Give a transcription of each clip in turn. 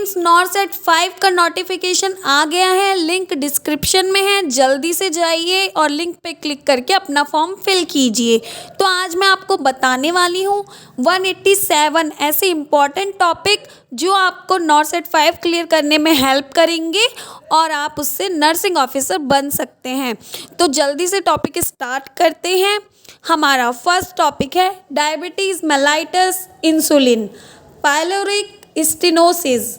Friends, NORCET 5 का notification आ गया है। लिंक डिस्क्रिप्शन में है, जल्दी से जाइए और लिंक पे क्लिक करके अपना फॉर्म फिल कीजिए। तो आज मैं आपको बताने वाली हूँ 187 ऐसे इम्पॉर्टेंट टॉपिक जो आपको नॉरसेट 5 क्लियर करने में हेल्प करेंगे और आप उससे नर्सिंग ऑफिसर बन सकते हैं। तो जल्दी से टॉपिक स्टार्ट करते हैं। हमारा फर्स्ट टॉपिक है diabetes mellitus insulin, pyloric stenosis,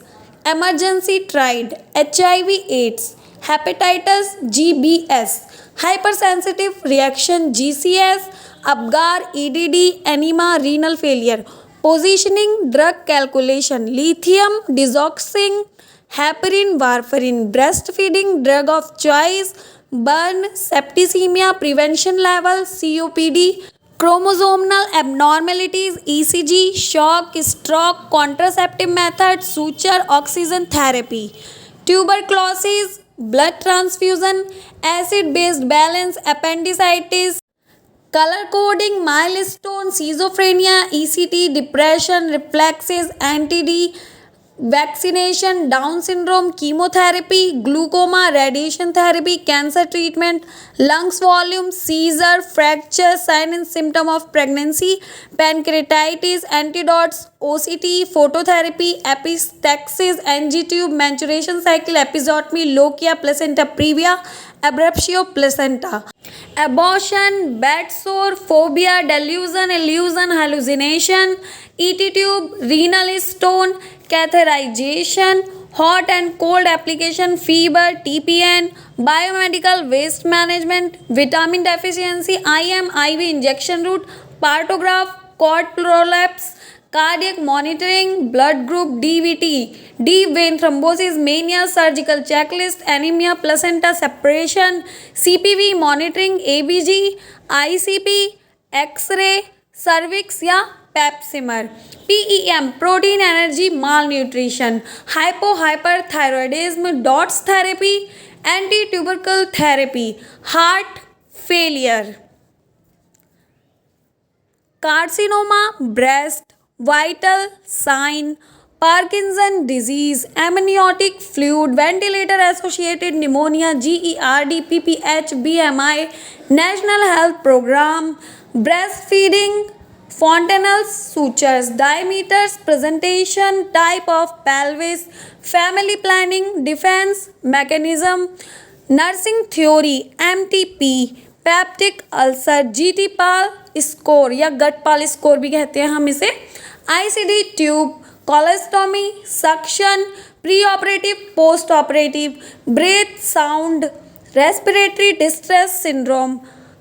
emergency triad, HIV AIDS, hepatitis GBS, hypersensitive reaction GCS, Apgar EDD, enema, renal failure, positioning, drug calculation, lithium digoxin, heparin, warfarin, breast feeding, drug of choice, burn, septicaemia, prevention level, COPD, chromosomal abnormalities, ECG, shock, stroke, contraceptive method, suture, oxygen therapy, tuberculosis, blood transfusion, acid based balance, appendicitis, colour coding, milestone, schizophrenia, ECT, depression, reflexes, anti D, vaccination, down syndrome, chemotherapy, glaucoma, radiation therapy, cancer treatment, lungs volume, seizure, fracture, sign and symptom of pregnancy, pancreatitis, antidotes, OCT, phototherapy, epistaxis, NG tube, menstruation cycle, episiotomy, lochia, placenta praevia, abruptio placenta, abortion, bed sore, phobia, delusion, illusion, hallucination, ET tube, renal stone, catheterisation, hot and cold application, fever, TPN, biomedical waste management, vitamin deficiency, IM IV injection route, partograph, cord prolapse, cardiac monitoring, blood group, DVT, deep vein thrombosis, mania, surgical checklist, anaemia, placenta separation, CPV monitoring, ABG, ICP, x ray, cervix या pap smear, PEM, protein energy malnutrition, hyperthyroidism, DOTS therapy, anti tubercle therapy, heart failure, carcinoma, breast, vital sign, Parkinson disease, amniotic fluid, ventilator associated pneumonia, GERD, PPH, BMI, national health programme, breast feeding, fontanelles, sutures, diameters, presentation, type of pelvis, family planning, defense mechanism, nursing theory, MTP, peptic ulcer, GT-PAL score या गटपाल score भी कहते हैं हम इसे, ICD tube, colostomy, suction, pre operative, post operative, breath sound, respiratory distress syndrome,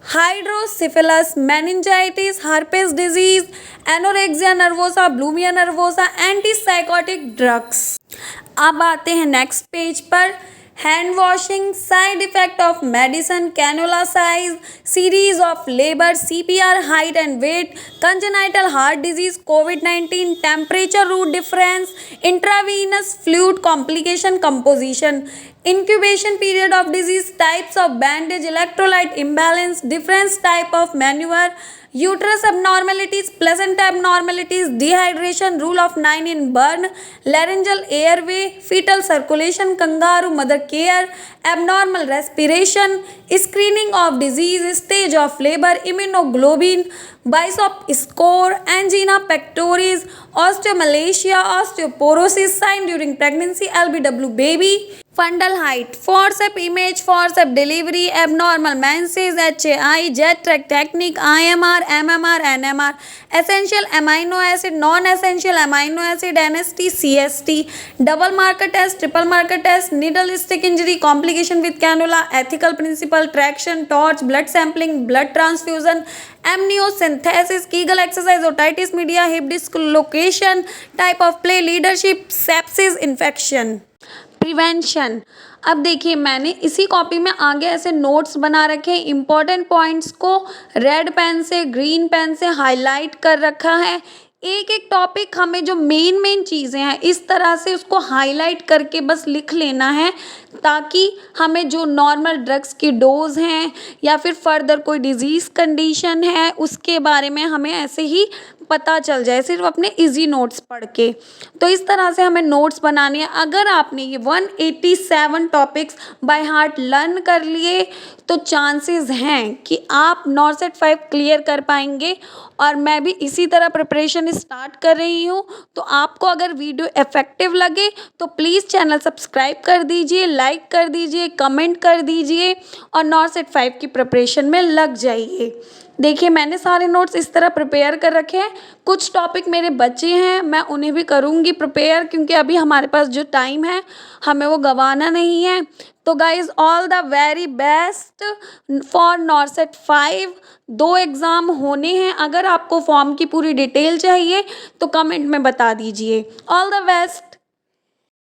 hydrocephalus, meningitis, herpes disease, anorexia nervosa, bulimia nervosa, antipsychotic drugs. अब आते हैं next page पर। Hand washing, side effect of medicine, cannula size, series of labour, CPR, height and weight, congenital heart disease, COVID-19, temperature route difference, intravenous fluid complication, composition, incubation period of disease, types of bandage, electrolyte imbalance, different type of maneuver, uterus abnormalities, placenta abnormalities, dehydration, rule of 9 in burn, laryngeal airway, fetal circulation, kangaroo mother care, abnormal respiration, screening of disease, stage of labor, immunoglobulin, Bishop score, angina pectoris, osteomalacia, osteoporosis, sign during pregnancy, LBW baby, fundal height, forceps image, forceps delivery, abnormal menses, HAI, jet track technique, IMR, MMR, NMR, essential amino acid, non-essential amino acid, NST, CST, double marker test, triple marker test, needle stick injury, complication with cannula, ethical principle, traction, torch, blood sampling, blood transfusion, amniocentesis, Kegel exercise, otitis media, hip dislocation, type of play, leadership, sepsis, infection, prevention. अब देखिए मैंने इसी copy में आगे ऐसे notes बना रखे हैं, इंपॉर्टेंट पॉइंट्स को रेड पेन से ग्रीन पेन से हाईलाइट कर रखा है। एक एक टॉपिक हमें जो मेन चीज़ें हैं इस तरह से उसको हाईलाइट करके बस लिख लेना है, ताकि हमें जो नॉर्मल ड्रग्स की डोज हैं या फिर फर्दर कोई डिजीज़ कंडीशन है उसके बारे में हमें ऐसे ही पता चल जाए सिर्फ अपने इजी नोट्स पढ़ के। तो इस तरह से हमें नोट्स बनाने हैं। अगर आपने ये 187 टॉपिक्स बाय हार्ट लर्न कर लिए तो चांसेस हैं कि आप नॉर्सेट 5 क्लियर कर पाएंगे। और मैं भी इसी तरह प्रिपरेशन स्टार्ट कर रही हूँ। तो आपको अगर वीडियो इफेक्टिव लगे तो प्लीज़ चैनल सब्सक्राइब कर दीजिए, लाइक कर दीजिए, कमेंट कर दीजिए और नॉर्सेट 5 की प्रिपरेशन में लग जाइए। देखिए मैंने सारे नोट्स इस तरह प्रिपेयर कर रखे हैं। कुछ टॉपिक मेरे बचे हैं, मैं उन्हें भी करूँगी प्रिपेयर, क्योंकि अभी हमारे पास जो टाइम है हमें वो गंवाना नहीं है। तो guys all the very best for नॉर्सेट 5। 2 exam होने हैं। अगर आपको फॉर्म की पूरी डिटेल चाहिए तो कमेंट में बता दीजिए। All the best.